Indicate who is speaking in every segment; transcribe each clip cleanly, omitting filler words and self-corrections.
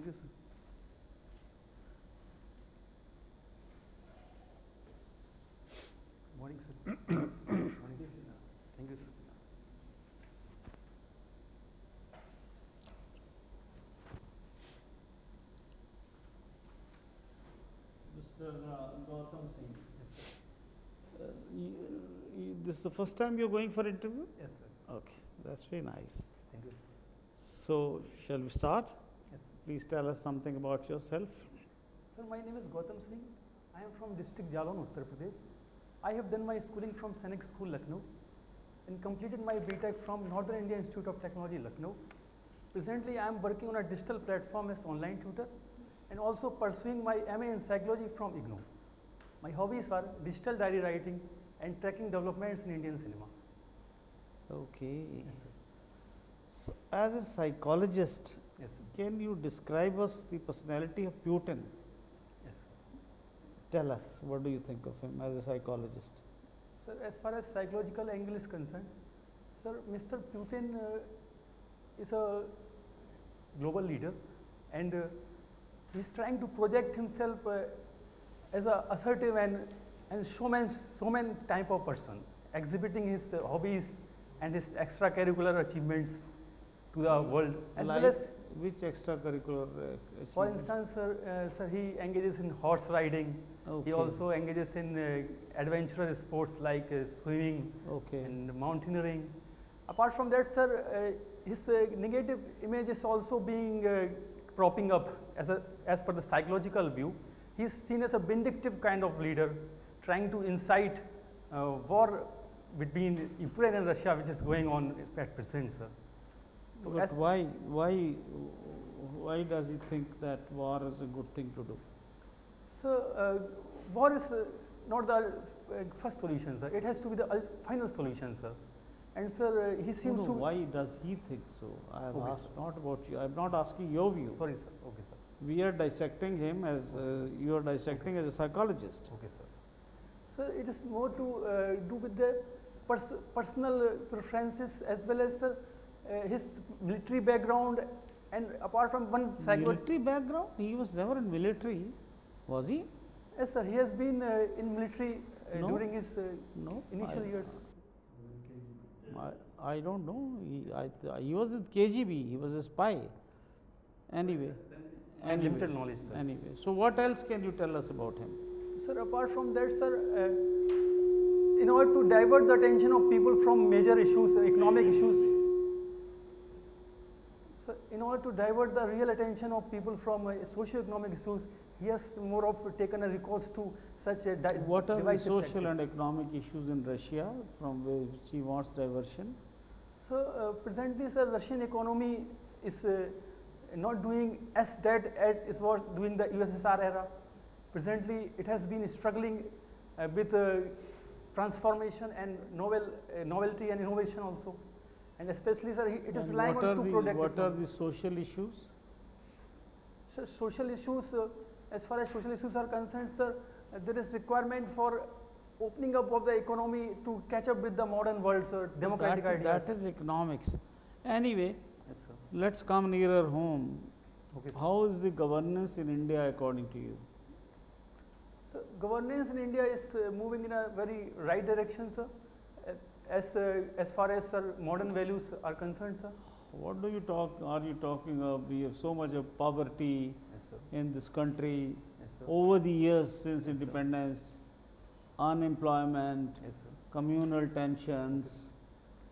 Speaker 1: Thank you, sir. Morning, sir. Morning, sir. Thank you, sir.
Speaker 2: Mr. Gautam Singh.
Speaker 1: Yes, sir.
Speaker 2: This is the first time you're going for interview?
Speaker 1: Yes, sir.
Speaker 2: Okay, that's very nice.
Speaker 1: Thank you, sir.
Speaker 2: So, shall we start?
Speaker 1: Yes, sir.
Speaker 2: Please tell us something about yourself.
Speaker 1: Sir, my name is Gautam Singh. I am from district Jalon, Uttar Pradesh. I have done my schooling from Sainik School, Lucknow, and completed my BTech from Northern India Institute of Technology, Lucknow. Presently, I am working on a digital platform as online tutor and also pursuing my MA in psychology from IGNOU. My hobbies are digital diary writing and tracking developments in Indian cinema.
Speaker 2: Okay.
Speaker 1: Yes, sir.
Speaker 2: So, as a psychologist,
Speaker 1: Yes, sir.
Speaker 2: can you describe us the personality of Putin?
Speaker 1: Yes, sir.
Speaker 2: Tell us, what do you think of him as a psychologist?
Speaker 1: Sir, as far as psychological angle is concerned, sir, Mr. Putin is a global leader, and he is trying to project himself as a assertive and showman type of person, exhibiting his hobbies and his extracurricular achievements to the world, as
Speaker 2: like
Speaker 1: well as,
Speaker 2: which extracurricular
Speaker 1: for
Speaker 2: achievements?
Speaker 1: instance, sir, he engages in horse riding.
Speaker 2: Okay.
Speaker 1: He also engages in adventurous sports like swimming
Speaker 2: Okay.
Speaker 1: and mountaineering. Apart from that, sir, his negative image is also being propping up as per the psychological view. He is seen as a vindictive kind of leader, trying to incite war between Ukraine and Russia, which is going on at present, sir. So
Speaker 2: But why does he think that war is a good thing to do?
Speaker 1: So, war is not the first solution, sir. It has to be the final solution, sir. And sir, he seems to.
Speaker 2: Why does he think so? I have
Speaker 1: Okay,
Speaker 2: asked
Speaker 1: sir.
Speaker 2: not about you. I am not asking your view.
Speaker 1: Sorry, sir. Okay, sir.
Speaker 2: We are dissecting him as you are dissecting
Speaker 1: Okay,
Speaker 2: as a psychologist.
Speaker 1: Okay, sir. Sir, it is more to do with the personal preferences, as well as his military background, and apart from one
Speaker 2: Military background? He was never in military, was he?
Speaker 1: Yes, sir. He has been in military
Speaker 2: No.
Speaker 1: during his
Speaker 2: No.
Speaker 1: initial years.
Speaker 2: I don't know. He was with KGB. He was a spy. Anyway.
Speaker 1: And limited knowledge, sir.
Speaker 2: Anyway. So what else can you tell us about him?
Speaker 1: Sir, apart from that, sir, in order to divert the attention of people from major issues, economic issues, sir, in order to divert the real attention of people from socio-economic issues, he has more of taken a recourse to such a
Speaker 2: What are the
Speaker 1: divisive
Speaker 2: social
Speaker 1: tactics.
Speaker 2: and economic issues in Russia from which he wants diversion?
Speaker 1: So, presently, sir, Russian economy is not doing as it was doing the USSR era. Presently, it has been struggling with transformation and novelty and innovation also. And especially, sir, it is
Speaker 2: And
Speaker 1: relying
Speaker 2: what
Speaker 1: on
Speaker 2: are
Speaker 1: two
Speaker 2: the,
Speaker 1: productive.
Speaker 2: what are the social issues?
Speaker 1: So, social issues, as far as social issues are concerned, sir, there is requirement for opening up of the economy to catch up with the modern world, sir, democratic ideas.
Speaker 2: That is economics. Anyway,
Speaker 1: Yes, sir.
Speaker 2: let's come nearer home.
Speaker 1: Okay, sir.
Speaker 2: How is the governance in India according to you?
Speaker 1: So, governance in India is moving in a very right direction, sir. As far as sir, modern values are concerned, sir.
Speaker 2: What are you talking of? We have so much of poverty
Speaker 1: Yes, sir.
Speaker 2: in this country.
Speaker 1: Yes, sir.
Speaker 2: Over the years since
Speaker 1: sir.
Speaker 2: independence, unemployment,
Speaker 1: Yes, sir.
Speaker 2: communal tensions.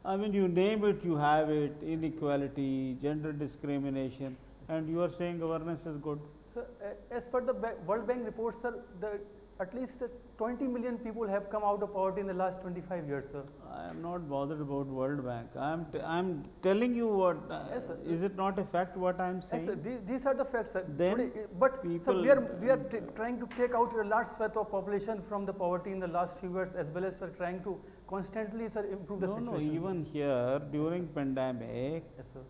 Speaker 2: I mean, you name it, you have it. Inequality, gender discrimination, and you are saying governance is good.
Speaker 1: So, as per the World Bank report, sir, at least 20 million people have come out of poverty in the last 25 years, sir.
Speaker 2: I am not bothered about World Bank. I am telling you what.
Speaker 1: Yes, sir.
Speaker 2: Is it not a fact what I am saying?
Speaker 1: Yes, sir, these are the facts, sir.
Speaker 2: Then
Speaker 1: Today, but sir,
Speaker 2: people-
Speaker 1: we are trying to take out a large swath of population from the poverty in the last few years, as well as sir, trying to constantly, sir, improve the
Speaker 2: No,
Speaker 1: situation.
Speaker 2: even here during pandemic,
Speaker 1: Yes, sir.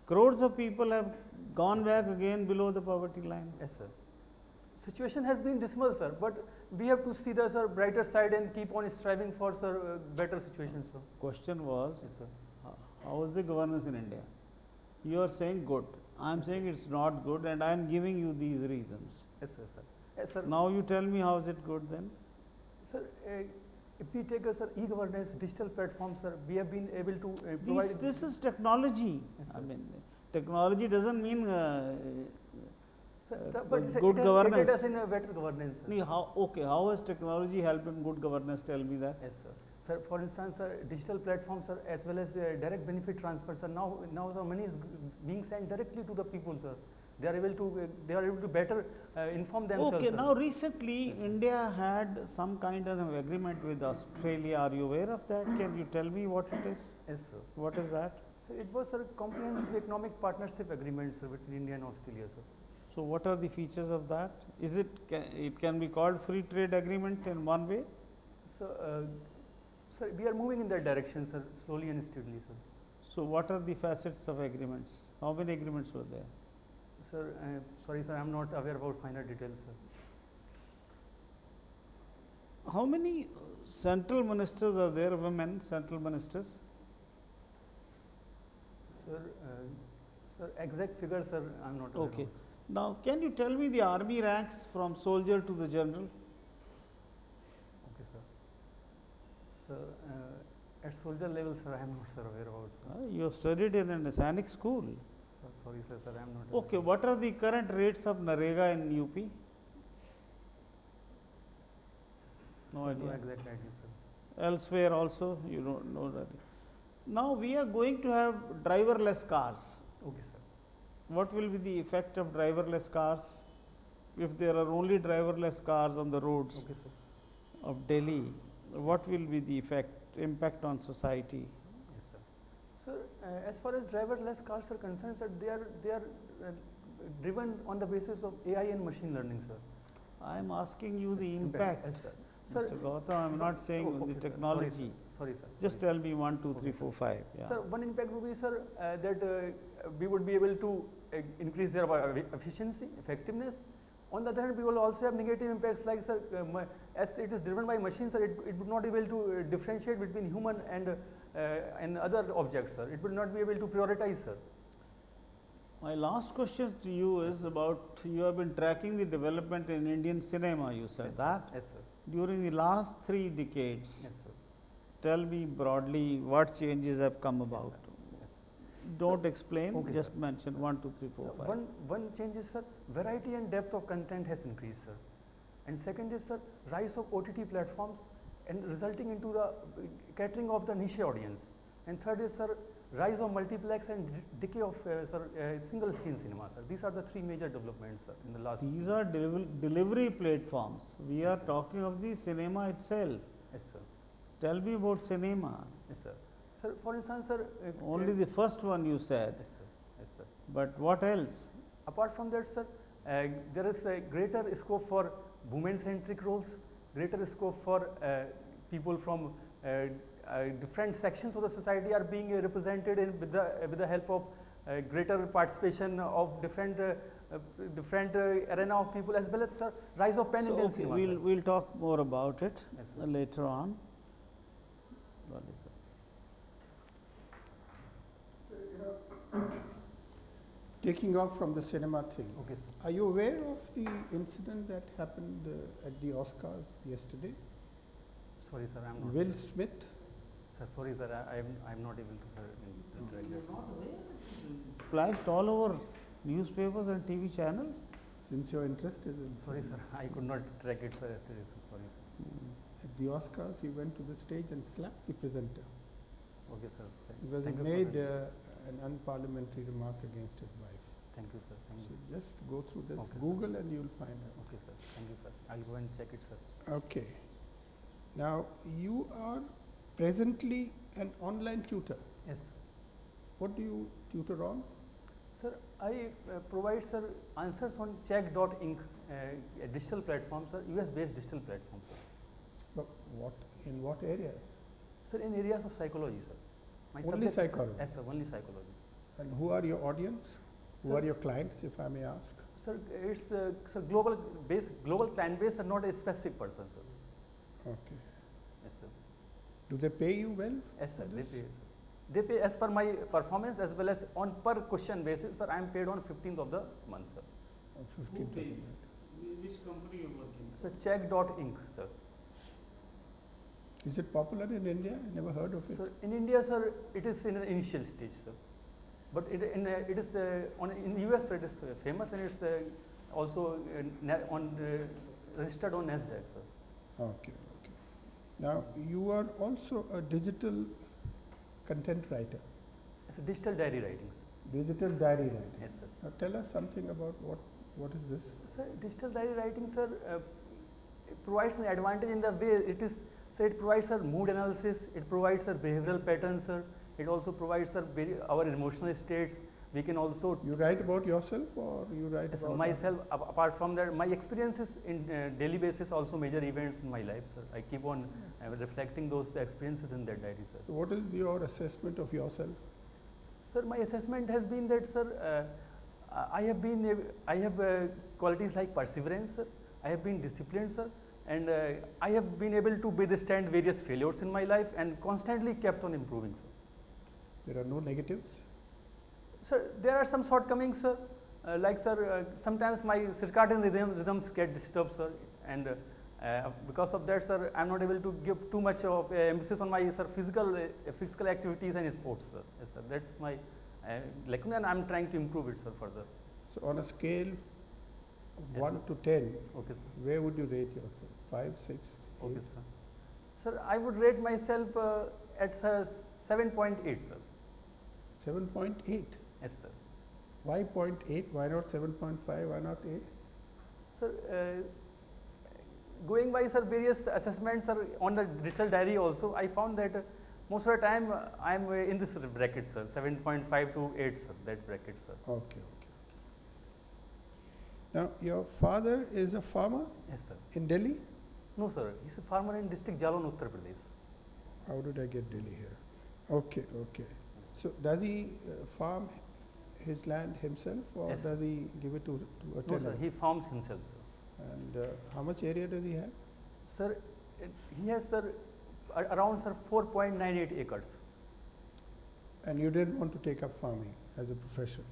Speaker 2: crores of people have gone back again below the poverty line.
Speaker 1: Yes, sir. Situation has been dismal, sir, but we have to see the sir, brighter side and keep on striving for sir, better situation, sir.
Speaker 2: Question was,
Speaker 1: Yes, sir.
Speaker 2: how is the governance in India? You are saying good. I'm saying it's not good, and I'm giving you these reasons.
Speaker 1: Yes, sir, sir. Yes, sir.
Speaker 2: Now you tell me how is it good then?
Speaker 1: Sir, if we take sir, e-governance, digital platforms, sir, we have been able to provide.
Speaker 2: This is technology.
Speaker 1: Yes,
Speaker 2: I
Speaker 1: sir.
Speaker 2: mean, technology doesn't mean
Speaker 1: Sir, but sir,
Speaker 2: good
Speaker 1: it has
Speaker 2: governance.
Speaker 1: aided us in a better governance. Sir.
Speaker 2: How has technology helped in good governance? Tell me that.
Speaker 1: Yes, sir. Sir, for instance, sir, digital platforms, sir, as well as direct benefit transfer, sir. Now the money is being sent directly to the people, sir. They are able to better inform themselves.
Speaker 2: Okay,
Speaker 1: sir.
Speaker 2: now recently
Speaker 1: Yes, sir.
Speaker 2: India had some kind of agreement with Australia. Are you aware of that? Can you tell me what it is?
Speaker 1: Yes, sir.
Speaker 2: What is that?
Speaker 1: So it was a comprehensive economic partnership agreement, sir, between India and Australia, sir.
Speaker 2: So what are the features of that? Is it can be called free trade agreement in one way?
Speaker 1: So, sir, we are moving in that direction, sir, slowly and steadily, sir.
Speaker 2: So what are the facets of agreements? How many agreements were there?
Speaker 1: Sir, sorry, sir, I am not aware about finer details, sir.
Speaker 2: How many central ministers are there, women central ministers?
Speaker 1: Sir, sir, exact figure, sir, I am not aware.
Speaker 2: Okay.
Speaker 1: About.
Speaker 2: Now, can you tell me the army ranks from soldier to the general?
Speaker 1: Okay, sir. Sir, at soldier level, sir, I am not, sir, aware about, sir.
Speaker 2: You have studied in a Sainik school.
Speaker 1: Sir, sorry, sir, I am not.
Speaker 2: Okay, what are the current rates of Narega in UP? No
Speaker 1: sir,
Speaker 2: idea.
Speaker 1: No exact idea, sir.
Speaker 2: Elsewhere also, you don't know that. Now we are going to have driverless cars.
Speaker 1: Okay, sir.
Speaker 2: What will be the effect of driverless cars? If there are only driverless cars on the roads
Speaker 1: Okay, sir.
Speaker 2: of Delhi, what will be the impact on society?
Speaker 1: Yes, sir. Sir, as far as driverless cars are concerned, sir, they are driven on the basis of AI and machine learning, sir.
Speaker 2: I am asking you the
Speaker 1: Yes,
Speaker 2: impact.
Speaker 1: Yes, sir.
Speaker 2: Mr. Gautam, I am not saying
Speaker 1: okay,
Speaker 2: the
Speaker 1: sir.
Speaker 2: technology.
Speaker 1: Sorry, sir.
Speaker 2: Just
Speaker 1: sorry.
Speaker 2: tell me 1, 2, 3,
Speaker 1: Okay,
Speaker 2: 4, 5. Yeah.
Speaker 1: Sir, one impact would be, sir, that we would be able to increase their efficiency, effectiveness. On the other hand, we will also have negative impacts like, sir, as it is driven by machines, sir, it would not be able to differentiate between human and other objects, sir. It will not be able to prioritize, sir.
Speaker 2: My last question to you is about, you have been tracking the development in Indian cinema, you said
Speaker 1: Yes,
Speaker 2: that.
Speaker 1: Yes, sir.
Speaker 2: During the last 3 decades,
Speaker 1: Yes, sir.
Speaker 2: tell me broadly what changes have come about.
Speaker 1: Yes, sir. Yes.
Speaker 2: Don't explain,
Speaker 1: okay,
Speaker 2: just
Speaker 1: sir.
Speaker 2: mention
Speaker 1: Sir.
Speaker 2: 1, 2, 3, 4,
Speaker 1: So
Speaker 2: 5.
Speaker 1: one change is, sir, variety and depth of content has increased, sir. And second is, sir, rise of OTT platforms and resulting into the catering of the niche audience. And third is, sir, rise of multiplex and decay of single screen cinema, sir. These are the 3 major developments, sir, in the last.
Speaker 2: These are delivery platforms. We are talking of the cinema itself.
Speaker 1: Yes, sir.
Speaker 2: Tell me about cinema.
Speaker 1: Yes, sir. Sir, for instance, sir.
Speaker 2: Only the first one you said.
Speaker 1: Yes, sir. Yes, sir.
Speaker 2: But what else?
Speaker 1: Apart from that, sir, there is a greater scope for women-centric roles, greater scope for people from different sections of the society are being represented with the help of greater participation of different arena of people, as well as, sir, rise of pan-Indian cinema.
Speaker 2: We'll talk more about it
Speaker 1: Yes, sir.
Speaker 2: later on. Sorry, sir.
Speaker 3: Taking off from the cinema thing,
Speaker 1: Okay, sir.
Speaker 3: are you aware of the incident that happened at the Oscars yesterday?
Speaker 1: Sorry, sir, I am not.
Speaker 3: Will Smith,
Speaker 1: Sir, sorry, sir, I am not able to, sir, interact that, sir.
Speaker 2: Splashed all over newspapers and TV channels.
Speaker 3: since your interest is in
Speaker 1: Sorry, sir,
Speaker 3: cinema,
Speaker 1: I could not track it, sir, yesterday, sir. Sorry, sir.
Speaker 3: at the Oscars he went to the stage and slapped the presenter
Speaker 1: Okay, sir.
Speaker 3: because he
Speaker 1: Thank you for
Speaker 3: made
Speaker 1: that.
Speaker 3: an unparliamentary remark against his wife.
Speaker 1: Thank you, sir. Thank
Speaker 3: So
Speaker 1: you.
Speaker 3: just go through this,
Speaker 1: Okay, sir.
Speaker 3: Google and you'll find out.
Speaker 1: Okay, sir. Thank you, sir. I'll go and check it, sir.
Speaker 3: Okay. Now you are presently an online tutor.
Speaker 1: Yes.
Speaker 3: What do you tutor on?
Speaker 1: Sir, I provide, sir, answers on check.inc, a digital platform, sir, US-based digital platform, sir.
Speaker 3: But in what areas?
Speaker 1: Sir, in areas of psychology, sir. My
Speaker 3: Only
Speaker 1: subject is-
Speaker 3: psychology?
Speaker 1: Yes, sir, only psychology.
Speaker 3: And who are your audience? Who
Speaker 1: Sir-
Speaker 3: are your clients, if I may ask?
Speaker 1: Sir, it's sir, global client base and not a specific person, sir.
Speaker 3: Okay.
Speaker 1: Yes, sir.
Speaker 3: Do they pay you well?
Speaker 1: Yes, sir.
Speaker 3: for
Speaker 1: They
Speaker 3: this?
Speaker 1: pay, sir. They pay as per my performance as well as on per question basis, sir. I am paid on 15th of the month, sir.
Speaker 3: 15th.
Speaker 2: Which company you are working?
Speaker 1: So check.inc, sir.
Speaker 3: Is it popular in India? I never heard of it.
Speaker 1: So in India, sir, it is in an initial stage, sir. But it is in US, it is famous, and it's also registered on NASDAQ, sir.
Speaker 3: Okay, okay. Now, you are also a digital content writer,
Speaker 1: It's a digital diary writing, sir.
Speaker 3: digital diary writing.
Speaker 1: Yes, sir.
Speaker 3: Now, tell us something about what is this?
Speaker 1: Sir, digital diary writing, sir, it provides an advantage in the way it is. So it provides sir mood analysis. It provides sir behavioral patterns, sir. It also provides sir our emotional states. We can also
Speaker 3: You write about yourself, or you write
Speaker 1: yes, sir,
Speaker 3: about
Speaker 1: myself. Apart from that, my experiences in daily basis, also major events in my life, sir. I keep on reflecting those experiences in that diary, sir.
Speaker 3: So what is your assessment of yourself?
Speaker 1: Sir, my assessment has been that, sir, I have qualities like perseverance, sir. I have been disciplined, sir, and I have been able to withstand various failures in my life and constantly kept on improving, sir.
Speaker 3: There are no negatives?
Speaker 1: Sir, there are some shortcomings, sir. Like, sir, sometimes my circadian rhythms get disturbed, sir, and because of that, sir, I am not able to give too much of emphasis on my physical activities and sports, sir. Yes, sir. That's my lacuna, and I am trying to improve it, sir, further.
Speaker 3: So on a scale of
Speaker 1: Yes,
Speaker 3: 1
Speaker 1: sir.
Speaker 3: to 10,
Speaker 1: Okay, sir.
Speaker 3: where would you rate yourself? 5, 6, 8?
Speaker 1: Okay, sir. Sir, I would rate myself at 7.8, sir.
Speaker 3: 7.8.
Speaker 1: Yes, sir.
Speaker 3: Why 0.8? Why not 7.5? Why not 8?
Speaker 1: Sir, going by sir various assessments, sir, on the digital diary also, I found that most of the time I am in this bracket, sir, 7.5 to 8, sir, that bracket, sir.
Speaker 3: Okay, okay. Now, your father is a farmer
Speaker 1: Yes, sir.
Speaker 3: in Delhi?
Speaker 1: No, sir, he's a farmer in district Jalon, Uttar Pradesh.
Speaker 3: How did I get Delhi here? Okay, okay. So, does he farm his land himself, or
Speaker 1: Yes.
Speaker 3: does he give it to a
Speaker 1: No,
Speaker 3: tenant?
Speaker 1: sir, he farms himself, sir.
Speaker 3: And how much area does he have?
Speaker 1: Sir, he has, sir, around, sir, 4.98 acres.
Speaker 3: And you didn't want to take up farming as a profession?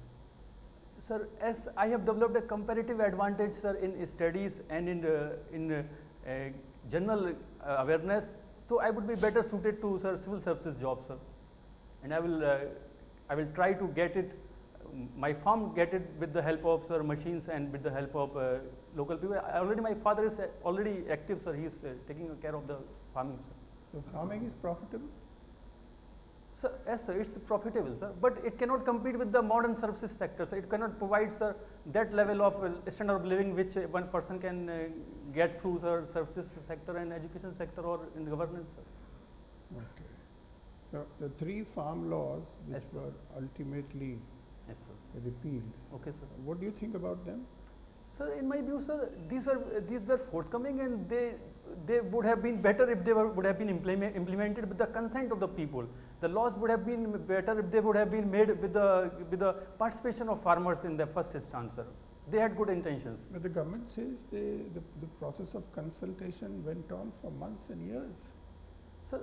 Speaker 1: Sir, as I have developed a comparative advantage, sir, in studies and in general awareness, so I would be better suited to, sir, civil services job, sir. And I will try to get it, my farm get it with the help of, sir, machines and with the help of local people. Already my father is already active, sir. He is taking care of the farming, sir.
Speaker 3: So, farming is profitable?
Speaker 1: Sir, yes, sir, it's profitable, sir, but it cannot compete with the modern services sector, sir. It cannot provide, sir, that level of standard of living which one person can get through, sir, services sector and education sector or in the governance, sir.
Speaker 3: Okay. Now, the 3 farm laws which
Speaker 1: Yes, sir.
Speaker 3: were ultimately
Speaker 1: Yes, sir.
Speaker 3: repealed,
Speaker 1: Okay, sir.
Speaker 3: what do you think about them?
Speaker 1: Sir, in my view, sir, these were forthcoming, and they would have been better if they would have been implemented with the consent of the people. The laws would have been better if they would have been made with the participation of farmers in the first instance, sir. They had good intentions.
Speaker 3: But the government says the process of consultation went on for months and years.
Speaker 1: Sir,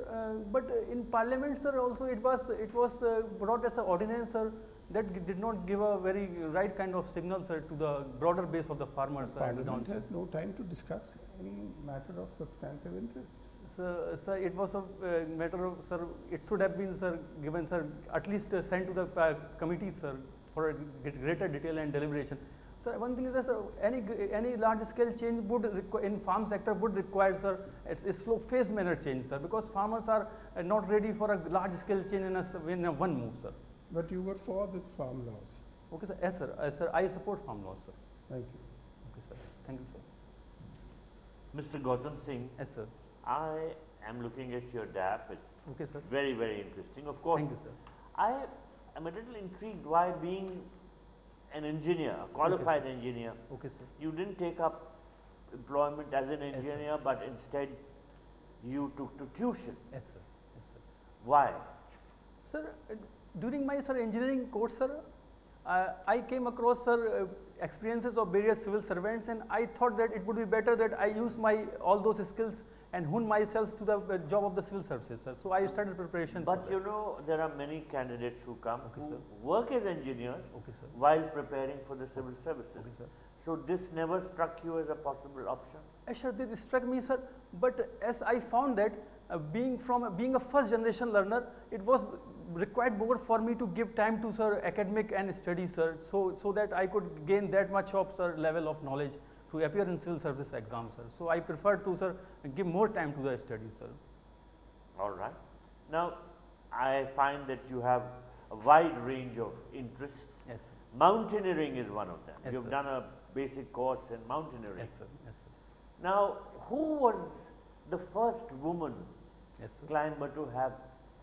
Speaker 1: but in Parliament, sir, also it was brought as an ordinance, sir, that did not give a very right kind of signal, sir, to the broader base of the farmers.
Speaker 3: Parliament has no time to discuss any matter of substantive interest.
Speaker 1: Sir, it was a matter of, sir, it should have been, sir, given, sir, at least sent to the committees, sir, for a greater detail and deliberation. So one thing is that, sir, any large scale change would in farm sector would require, sir, a slow phased manner change, sir, because farmers are not ready for a large scale change in a one move, sir.
Speaker 3: But you were for the farm laws.
Speaker 1: Okay, sir. Yes, sir. Sir, I support farm laws, sir.
Speaker 3: Thank you.
Speaker 1: Okay, sir. Thank you, sir.
Speaker 4: Mr. Gautam Singh,
Speaker 1: Yes, sir.
Speaker 4: I am looking at your DAP. It's
Speaker 1: Okay, sir.
Speaker 4: very, very interesting. Of course,
Speaker 1: Thank you, sir.
Speaker 4: I am a little intrigued why, being an engineer, a qualified engineer,
Speaker 1: Okay, sir.
Speaker 4: you didn't take up employment as an
Speaker 1: sir.
Speaker 4: engineer, but instead you took to tuition.
Speaker 1: Yes, sir. Yes, sir.
Speaker 4: Why?
Speaker 1: Sir, during my, sir, engineering course, sir, I came across, sir, experiences of various civil servants, and I thought that it would be better that I use my all those skills and hone myself to the job of the civil services, sir. So I started preparation.
Speaker 4: But you know, there are many candidates who come who
Speaker 1: sir.
Speaker 4: work as engineers
Speaker 1: Okay, sir.
Speaker 4: while preparing for the civil services.
Speaker 1: Okay, sir.
Speaker 4: So this never struck you as a possible option?
Speaker 1: Sure, this struck me, sir. But as I found that being a first generation learner, it was required more for me to give time to, sir, academic and study, sir, so that I could gain that much of, sir, level of knowledge to appear in civil service exam, sir. So I prefer to, sir, give more time to the studies, sir.
Speaker 4: All right. Now, I find that you have a wide range of interests.
Speaker 1: Yes, sir.
Speaker 4: Mountaineering is one of them.
Speaker 1: Yes,
Speaker 4: You've
Speaker 1: sir.
Speaker 4: done a basic course in mountaineering.
Speaker 1: Yes, sir. Yes, sir.
Speaker 4: Now, who was the first woman
Speaker 1: Yes, sir.
Speaker 4: climber to have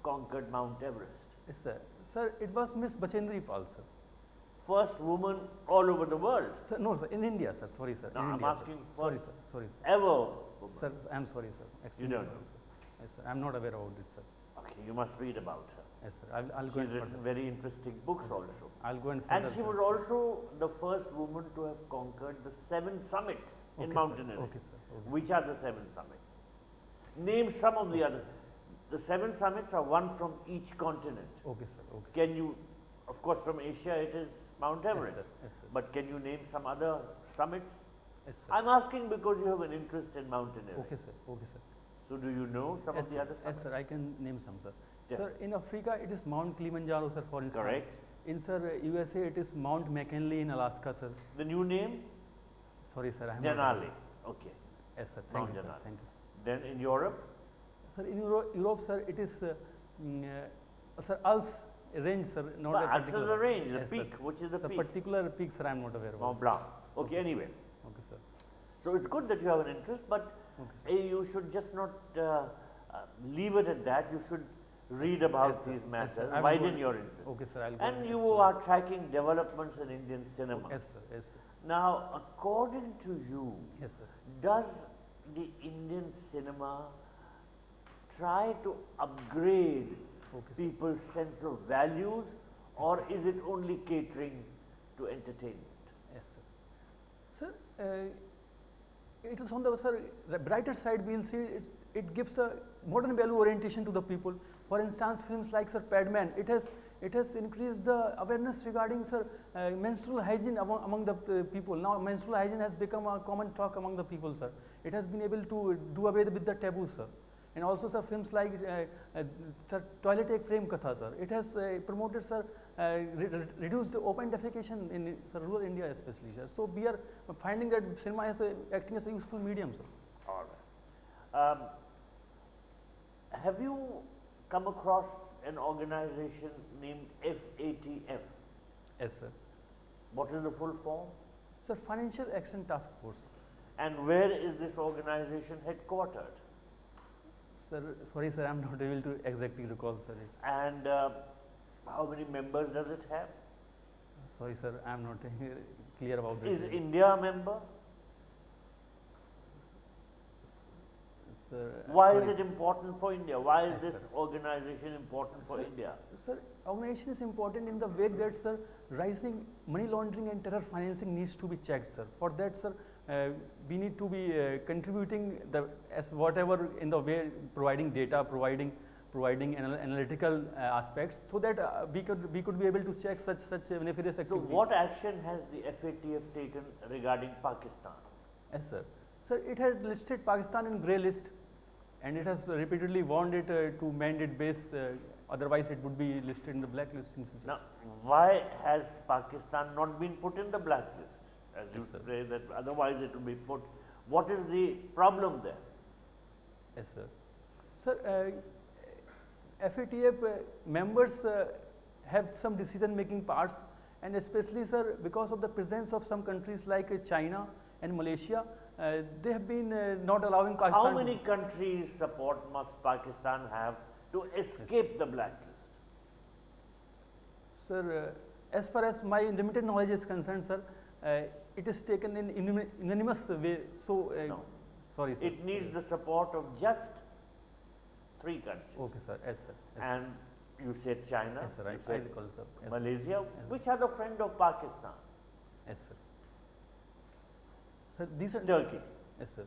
Speaker 4: conquered Mount Everest?
Speaker 1: Yes, sir. Sir, it was Miss Bachendri Pal, sir.
Speaker 4: First woman all over the world.
Speaker 1: Sir, no, sir, in India, sir. Sorry, sir.
Speaker 4: No,
Speaker 1: in
Speaker 4: I'm
Speaker 1: India,
Speaker 4: asking
Speaker 1: sir. Sorry,
Speaker 4: first
Speaker 1: sir. Sorry, sir.
Speaker 4: ever woman.
Speaker 1: Sir, I'm sorry, sir. Extremely
Speaker 4: don't
Speaker 1: sorry,
Speaker 4: know.
Speaker 1: sir. Yes, sir. I'm not aware about it, sir.
Speaker 4: Okay, you must read about her.
Speaker 1: Yes, sir. I'll go
Speaker 4: She's
Speaker 1: and
Speaker 4: written
Speaker 1: further.
Speaker 4: very interesting books also.
Speaker 1: I'll go and
Speaker 4: And
Speaker 1: further,
Speaker 4: she
Speaker 1: sir.
Speaker 4: was also the first woman to have conquered the 7 summits in
Speaker 1: Okay, sir.
Speaker 4: mountaineering.
Speaker 1: Okay, sir. Okay.
Speaker 4: Which are the 7 summits? Name some of the others. The 7 summits are one from each continent.
Speaker 1: Okay, sir. Okay.
Speaker 4: Can you, of course, from Asia it is Mount Everest.
Speaker 1: Yes, sir. Yes, sir.
Speaker 4: But can you name some other summits?
Speaker 1: Yes, sir.
Speaker 4: I'm asking because you have an interest in mountaineering.
Speaker 1: Okay, sir. Okay, sir.
Speaker 4: So do you know some
Speaker 1: Yes,
Speaker 4: of the
Speaker 1: sir.
Speaker 4: other summits?
Speaker 1: Yes, sir. I can name some, sir.
Speaker 4: Yeah.
Speaker 1: Sir, in Africa, it is Mount Kilimanjaro, sir, for instance.
Speaker 4: Correct.
Speaker 1: In, sir, USA, it is Mount McKinley in Alaska, sir.
Speaker 4: The new name?
Speaker 1: Sorry, sir. I'm not
Speaker 4: Denali.
Speaker 1: aware.
Speaker 4: Okay.
Speaker 1: Yes, sir.
Speaker 4: Mount
Speaker 1: Thank you, sir.
Speaker 4: Denali.
Speaker 1: Thank you, sir.
Speaker 4: Then in Europe?
Speaker 1: Sir, in Europe, sir, it is, sir, Alps range, sir, not
Speaker 4: Well,
Speaker 1: a
Speaker 4: Alps is
Speaker 1: particular.
Speaker 4: the range, the
Speaker 1: Yes,
Speaker 4: peak.
Speaker 1: Sir.
Speaker 4: Which is the
Speaker 1: Sir,
Speaker 4: peak?
Speaker 1: particular peak, sir, I am not aware of.
Speaker 4: Mont Blanc. Okay, anyway.
Speaker 1: Okay, sir.
Speaker 4: So it's good that you have an interest, but
Speaker 1: Okay, sir.
Speaker 4: you should just not leave it at that. You should read about
Speaker 1: Yes, sir.
Speaker 4: these
Speaker 1: Yes,
Speaker 4: matters,
Speaker 1: sir. I will
Speaker 4: widen
Speaker 1: go-
Speaker 4: your interest.
Speaker 1: Okay, sir. I'll go
Speaker 4: And you
Speaker 1: explore.
Speaker 4: are tracking developments in Indian cinema.
Speaker 1: Yes, sir. Yes, sir.
Speaker 4: Now, according to you,
Speaker 1: Yes, sir.
Speaker 4: does the Indian cinema try to upgrade
Speaker 1: Okay, sir.
Speaker 4: people's sense of values, or is it only catering to entertainment?
Speaker 1: Yes, sir. Sir, it is on the, sir, the brighter side. We'll see it gives a modern value orientation to the people. For instance, films like, sir, Padman, it has increased the awareness regarding, sir, menstrual hygiene among the people. Now menstrual hygiene has become a common talk among the people, sir. It has been able to do away with the taboo, sir. And also, sir, films like sir, Toilet Ek Prem Katha, sir. It has promoted, sir, reduced open defecation in, sir, rural India especially, sir. So we are finding that cinema is acting as a useful medium, sir.
Speaker 4: All right. Have you come across an organization named FATF?
Speaker 1: Yes, sir.
Speaker 4: What is the full form?
Speaker 1: Sir, Financial Action Task Force.
Speaker 4: And where is this organization headquartered?
Speaker 1: Sir, sorry, sir, I am not able to exactly recall, sir.
Speaker 4: And how many members does it have?
Speaker 1: Sorry, sir, I am not clear about
Speaker 4: Is
Speaker 1: this.
Speaker 4: India a member?
Speaker 1: Sir,
Speaker 4: Why
Speaker 1: sorry,
Speaker 4: is it
Speaker 1: sir.
Speaker 4: important for India? Why is
Speaker 1: Yes,
Speaker 4: this
Speaker 1: sir.
Speaker 4: organization important for
Speaker 1: Sir,
Speaker 4: India?
Speaker 1: Sir, organization is important in the way that, sir, rising money laundering and terror financing needs to be checked, sir. For that, sir, we need to be contributing as whatever in the way providing data, providing analytical aspects, so that we could be able to check such nefarious
Speaker 4: So
Speaker 1: activities.
Speaker 4: what action has the FATF taken regarding Pakistan?
Speaker 1: Yes, sir. Sir, it has listed Pakistan in grey list, and it has repeatedly warned it to mend its base. Otherwise, it would be listed in the blacklist in future.
Speaker 4: Now, why has Pakistan not been put in the blacklist? As you
Speaker 1: Yes, sir.
Speaker 4: say that otherwise it will be put. What is the problem there?
Speaker 1: Yes, sir. Sir, FATF members have some decision-making parts, and especially, sir, because of the presence of some countries like China and Malaysia, they have been not allowing Pakistan.
Speaker 4: How many countries' support must Pakistan have to escape the blacklist?
Speaker 1: Sir, as far as my limited knowledge is concerned, sir, it is taken in unanimous way. So,
Speaker 4: No.
Speaker 1: sorry, sir.
Speaker 4: It needs the support of just 3 countries.
Speaker 1: Okay, sir. Yes, sir. Yes,
Speaker 4: And you said China,
Speaker 1: yes, sir.
Speaker 4: you
Speaker 1: I
Speaker 4: said
Speaker 1: recall, sir. Yes, sir.
Speaker 4: Malaysia,
Speaker 1: Yes,
Speaker 4: which are the friend of Pakistan.
Speaker 1: Yes, sir. Sir, these are
Speaker 4: Turkey.
Speaker 1: Yes, sir.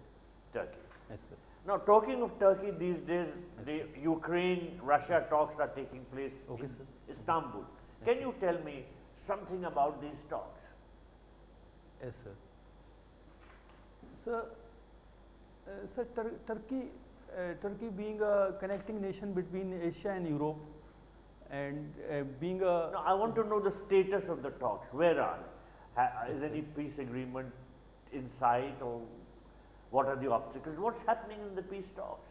Speaker 4: Turkey.
Speaker 1: Yes, sir.
Speaker 4: Now, talking of Turkey, these days,
Speaker 1: Yes,
Speaker 4: the
Speaker 1: sir.
Speaker 4: Ukraine-Russia
Speaker 1: Yes.
Speaker 4: talks are taking place
Speaker 1: Okay,
Speaker 4: in
Speaker 1: sir.
Speaker 4: Istanbul.
Speaker 1: Yes,
Speaker 4: Can
Speaker 1: sir.
Speaker 4: you tell me something about these talks?
Speaker 1: Yes, sir. Sir, sir, Turkey being a connecting nation between Asia and Europe, and being a
Speaker 4: Now, I want to know the status of the talks. Where are they? Is
Speaker 1: Yes,
Speaker 4: any
Speaker 1: sir.
Speaker 4: peace agreement in sight, or what are the obstacles? What's happening in the peace talks?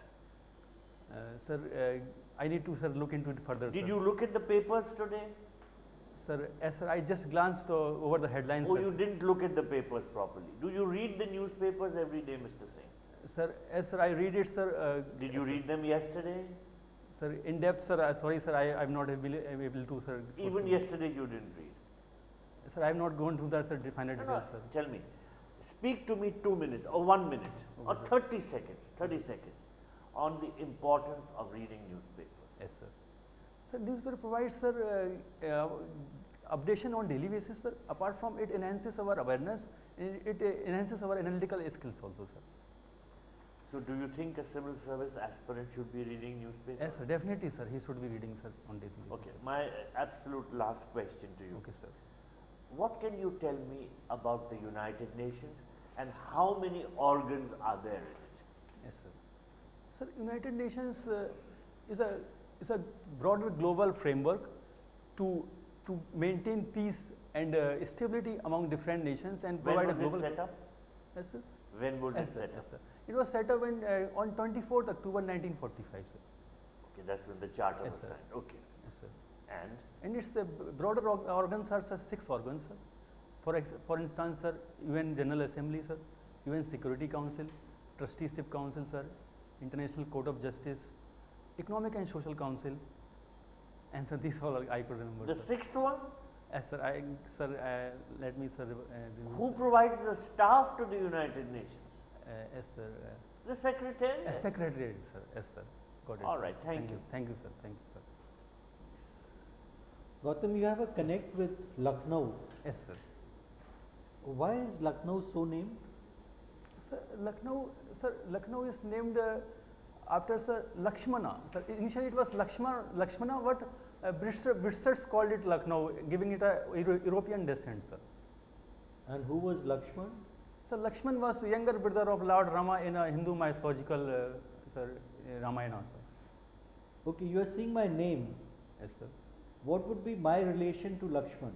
Speaker 1: Sir, I need to, sir, look into it further.
Speaker 4: Did
Speaker 1: sir.
Speaker 4: you look at the papers today?
Speaker 1: Sir, yes, sir, I just glanced over the headlines.
Speaker 4: Oh,
Speaker 1: sir.
Speaker 4: you didn't look at the papers properly. Do you read the newspapers every day, Mr. Singh?
Speaker 1: Sir, yes, sir, I read it, sir.
Speaker 4: Did you read them yesterday?
Speaker 1: Sir, in depth, sir. Sorry, sir, I'm not able to, sir. go
Speaker 4: Even
Speaker 1: through.
Speaker 4: yesterday you didn't read.
Speaker 1: Sir, I have not gone through that, sir, finer
Speaker 4: No,
Speaker 1: details,
Speaker 4: no,
Speaker 1: sir.
Speaker 4: tell me. Speak to me 2 minutes or 1 minute or
Speaker 1: Okay,
Speaker 4: 30 seconds, 30 seconds on the importance of reading newspapers.
Speaker 1: Yes, sir. Sir, newspaper provides, sir, updation on daily basis, sir. Apart from it enhances our awareness, it enhances our analytical skills also, sir.
Speaker 4: So, do you think a civil service aspirant should be reading newspapers?
Speaker 1: Yes, sir, definitely, sir. He should be reading, sir, on daily basis.
Speaker 4: Okay, my absolute last question to you.
Speaker 1: Okay, sir.
Speaker 4: What can you tell me about the United Nations and how many organs are there in it?
Speaker 1: Yes, sir. Sir, United Nations is a broader global framework to maintain peace and stability among different nations and
Speaker 4: When
Speaker 1: provide
Speaker 4: was
Speaker 1: a global.
Speaker 4: this set up?
Speaker 1: Yes, sir.
Speaker 4: When was
Speaker 1: Yes,
Speaker 4: it
Speaker 1: sir.
Speaker 4: set
Speaker 1: Yes,
Speaker 4: up?
Speaker 1: sir. It was set up on 24th October 1945, sir.
Speaker 4: Okay, that's when the charter
Speaker 1: Yes,
Speaker 4: was
Speaker 1: sir.
Speaker 4: signed. Okay,
Speaker 1: Yes, sir.
Speaker 4: and
Speaker 1: And its broader organs are, sir, 6 organs, sir. For instance, sir, UN General Assembly, sir, UN Security Council, Trusteeship Council, sir, International Court of Justice, Economic and Social Council, and sir, these all I could remember.
Speaker 4: the
Speaker 1: sir.
Speaker 4: sixth one?
Speaker 1: Yes, sir. Let me, sir. Remember,
Speaker 4: Who
Speaker 1: sir.
Speaker 4: provides the staff to the United Nations?
Speaker 1: Yes, sir.
Speaker 4: The Secretariat.
Speaker 1: Secretariat, sir. Yes, sir. Got it.
Speaker 4: All
Speaker 1: sir.
Speaker 4: right, thank you.
Speaker 1: Thank you, sir. Thank you, sir.
Speaker 5: Gautam, you have a connect with Lucknow.
Speaker 1: Yes, sir.
Speaker 5: Why is Lucknow so named?
Speaker 1: Sir, Lucknow is named after, sir, Lakshmana. Sir, initially it was Lakshmana, but Britishers called it Lucknow, giving it a European descent, sir.
Speaker 5: And who was Lakshman?
Speaker 1: So Lakshman was younger brother of Lord Rama in a Hindu mythological, Ramayana, sir.
Speaker 5: Okay, you are seeing my name.
Speaker 1: Yes, sir.
Speaker 5: What would be my relation to Lakshman?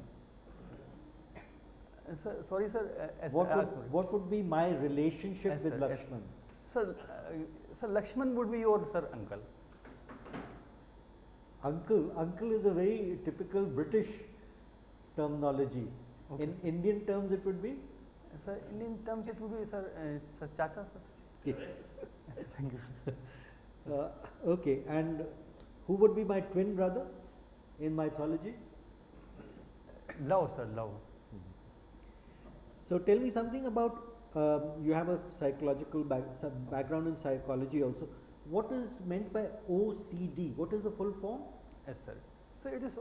Speaker 1: Sir, sorry, sir.
Speaker 5: What
Speaker 1: Sorry.
Speaker 5: would be my relationship
Speaker 1: Yes,
Speaker 5: with
Speaker 1: sir, yes.
Speaker 5: Lakshman?
Speaker 1: Sir, sir, Lakshman would be your, sir, uncle.
Speaker 5: Uncle is a very typical British terminology.
Speaker 1: Okay,
Speaker 5: In
Speaker 1: sir.
Speaker 5: Indian terms, it would be?
Speaker 1: Sir, Indian terms it would be, sir, Chacha, sir. Yes, thank you, sir.
Speaker 5: Okay, and who would be my twin brother in mythology?
Speaker 1: Love, sir, love.
Speaker 5: So tell me something about, you have a psychological background in psychology also. What is meant by OCD? What is the full form?
Speaker 1: Yes, sir. So it is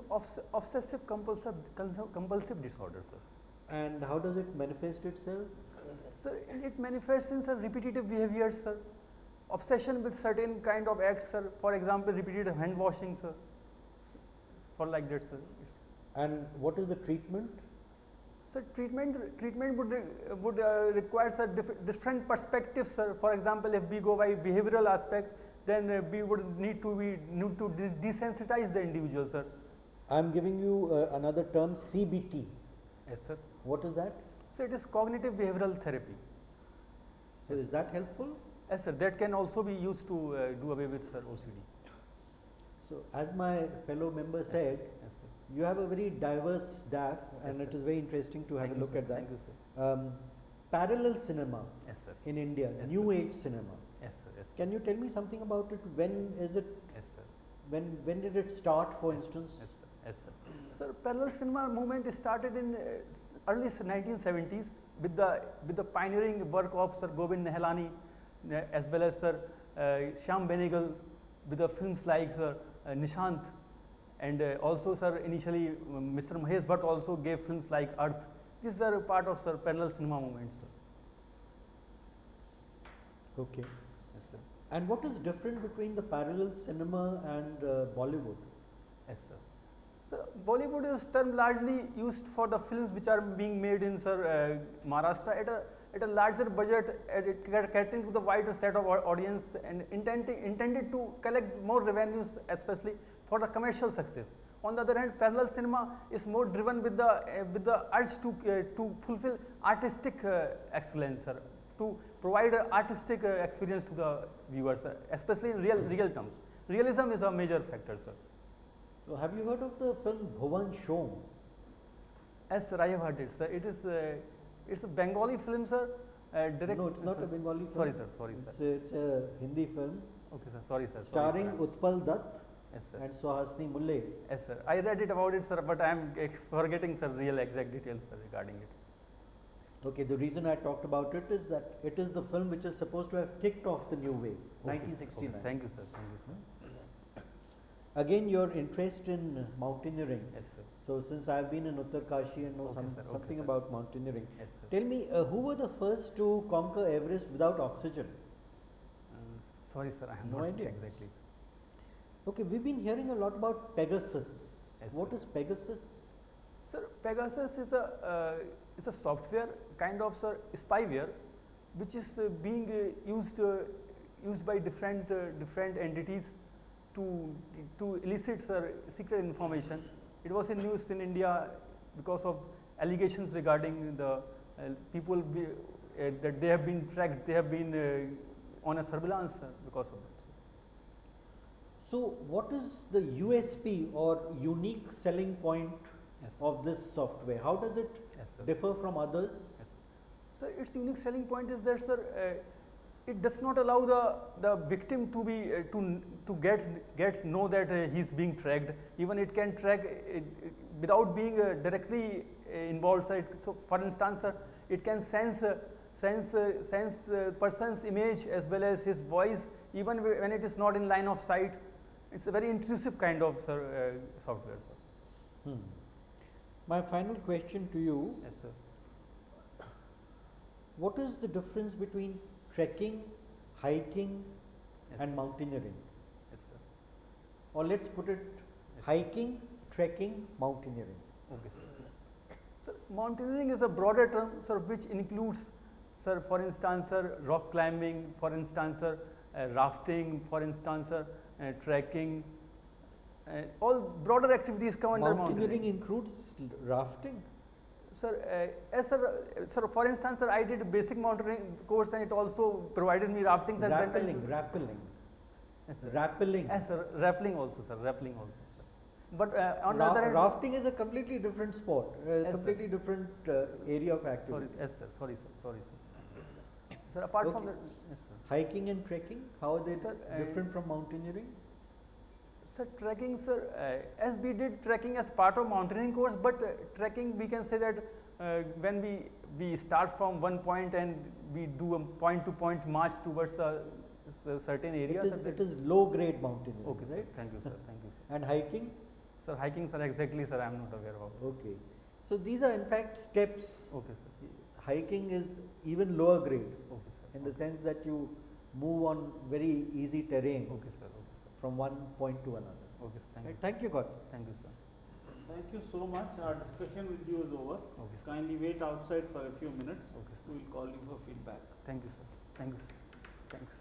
Speaker 1: obsessive compulsive disorder, sir.
Speaker 5: And how does it manifest itself?
Speaker 1: Sir, it manifests in, sir, repetitive behaviors, sir. Obsession with certain kind of acts, sir. For example, repeated hand washing, sir. For like that, sir.
Speaker 5: And what is the treatment?
Speaker 1: Sir, treatment would require, sir, different perspectives, sir. For example, if we go by behavioral aspect, then we would need to desensitize the individual, sir.
Speaker 5: I am giving you another term, CBT.
Speaker 1: Yes, sir.
Speaker 5: What is that?
Speaker 1: So it is cognitive behavioral therapy.
Speaker 5: So is that helpful?
Speaker 1: Yes, sir. That can also be used to do away with, sir, OCD.
Speaker 5: So as my fellow member said,
Speaker 1: Yes, sir.
Speaker 5: you have a very diverse DAF, and
Speaker 1: Yes,
Speaker 5: it
Speaker 1: sir.
Speaker 5: is very interesting to have
Speaker 1: Thank
Speaker 5: a
Speaker 1: you,
Speaker 5: look
Speaker 1: sir.
Speaker 5: at that.
Speaker 1: Thank you, sir.
Speaker 5: Parallel cinema
Speaker 1: Yes, sir.
Speaker 5: in India,
Speaker 1: Yes,
Speaker 5: new
Speaker 1: sir.
Speaker 5: age cinema.
Speaker 1: Yes, sir. Yes, sir.
Speaker 5: Can you tell me something about it? When is it?
Speaker 1: Yes, sir.
Speaker 5: When did it start, for instance?
Speaker 1: Yes, sir. Yes, sir. Sir, parallel cinema movement started in early 1970s with the pioneering work of Sir Govind Nihalani, as well as Sir Shyam Benegal, with the films like Sir Nishant, and also, sir, initially Mr. Mahesh Bhatt also gave films like Earth. These were part of, sir, parallel cinema movement, sir.
Speaker 5: Okay.
Speaker 1: Yes, sir.
Speaker 5: And what is different between the parallel cinema and Bollywood?
Speaker 1: Yes, sir. So Bollywood is term largely used for the films which are being made in Maharashtra at a larger budget, catering to the wider set of audience and intended to collect more revenues, especially for the commercial success. On the other hand, parallel cinema is more driven with the urge to fulfill artistic excellence, sir, to provide an artistic experience to the viewers, especially in real terms. Realism is a major factor, sir.
Speaker 5: So have you heard of the film Bhuvan Shom?
Speaker 1: Yes, sir, I have heard it, sir. It's a Bengali film, sir.
Speaker 5: No, it's not a Bengali film.
Speaker 1: Sorry, sir. Sorry, sir.
Speaker 5: It's a Hindi film.
Speaker 1: Okay, sir. Sorry, sir.
Speaker 5: Starring Utpal Dutt
Speaker 1: Yes, sir.
Speaker 5: and Suhasini Mulle.
Speaker 1: Yes, sir. I read it about it, sir, but I am forgetting, sir, real exact details, sir, regarding it.
Speaker 5: Okay, the reason I talked about it is that it is the film which is supposed to have kicked off the new wave,
Speaker 1: Okay,
Speaker 5: 1969.
Speaker 1: okay. Thank you, sir. Thank you, sir.
Speaker 5: Again, your interest in mountaineering.
Speaker 1: Yes, sir.
Speaker 5: So, since I have been in Uttarkashi and know
Speaker 1: Okay, sir. Okay,
Speaker 5: something
Speaker 1: sir.
Speaker 5: about mountaineering,
Speaker 1: Yes, sir.
Speaker 5: tell me, who were the first to conquer Everest without oxygen?
Speaker 1: Sorry, sir. I am
Speaker 5: No
Speaker 1: not
Speaker 5: idea.
Speaker 1: exactly.
Speaker 5: Okay, we've been hearing a lot about Pegasus.
Speaker 1: Yes,
Speaker 5: What
Speaker 1: sir.
Speaker 5: is Pegasus?
Speaker 1: Sir, Pegasus is a software kind of, sir, spyware, which is being used by different entities to elicit, sir, secret information. It was in news in India because of allegations regarding the people that they have been tracked, they have been on a surveillance because of that.
Speaker 5: So, what is the USP or unique selling point
Speaker 1: Yes, sir.
Speaker 5: of this software? How does it
Speaker 1: Yes, sir.
Speaker 5: differ from others?
Speaker 1: Yes. So its unique selling point is that, sir, it does not allow the victim to be to get know that he is being tracked. Even it can track without being directly involved. So for instance, sir, it can sense person's image as well as his voice, even when it is not in line of sight. It's a very intrusive kind of, sir, software, sir.
Speaker 5: My final question to you,
Speaker 1: Yes, sir.
Speaker 5: what is the difference between trekking, hiking
Speaker 1: Yes,
Speaker 5: and
Speaker 1: sir.
Speaker 5: mountaineering?
Speaker 1: Yes, sir.
Speaker 5: Or let's put it
Speaker 1: Yes.
Speaker 5: hiking, trekking, mountaineering.
Speaker 1: Okay, sir. Sir, mountaineering is a broader term, sir, which includes, sir, for instance, sir, rock climbing, for instance, sir, rafting, for instance, sir, trekking, all broader activities come under
Speaker 5: Mountaineering
Speaker 1: mountaineering.
Speaker 5: includes rafting.
Speaker 1: Sir, sir, for instance, sir, I did a basic mountaineering course and it also provided me rafting. Sir,
Speaker 5: Rappelling.
Speaker 1: Yes, sir.
Speaker 5: Rappelling.
Speaker 1: Yes, sir, rappelling also, sir, rappelling also. Sir. But on the other hand,
Speaker 5: Rafting is a completely different sport,
Speaker 1: sir.
Speaker 5: completely different area of activity.
Speaker 1: sorry, yes, sir, sorry, sir. Sir, apart from
Speaker 5: Okay.
Speaker 1: that, yes, sir.
Speaker 5: Hiking and trekking, how are they
Speaker 1: Sir,
Speaker 5: different from mountaineering?
Speaker 1: Sir, trekking, sir, as we did trekking as part of mountaineering course, but trekking, we can say that when we start from one point and we do a point to point march towards a certain area.
Speaker 5: It is low grade mountaineering,
Speaker 1: Okay, sir.
Speaker 5: right?
Speaker 1: Thank you, sir. Thank you, sir.
Speaker 5: And hiking?
Speaker 1: Sir, hiking, sir, exactly, sir, I am not aware of.
Speaker 5: Okay. So these are in fact steps.
Speaker 1: Okay, sir.
Speaker 5: Hiking is even lower grade
Speaker 1: Okay, sir.
Speaker 5: in the sense that you move on very easy terrain
Speaker 1: Okay, sir. Okay, sir.
Speaker 5: from one point to another.
Speaker 1: Okay, sir. Thank
Speaker 5: Right.
Speaker 1: you.
Speaker 5: Thank you, Gautam.
Speaker 1: Thank you, sir.
Speaker 2: Thank you so much. Our discussion with you is over.
Speaker 1: Okay, sir.
Speaker 2: Kindly wait outside for a few minutes.
Speaker 1: Okay, sir.
Speaker 2: We will call you for feedback.
Speaker 1: Thank you, sir. Thank you, sir. Thanks.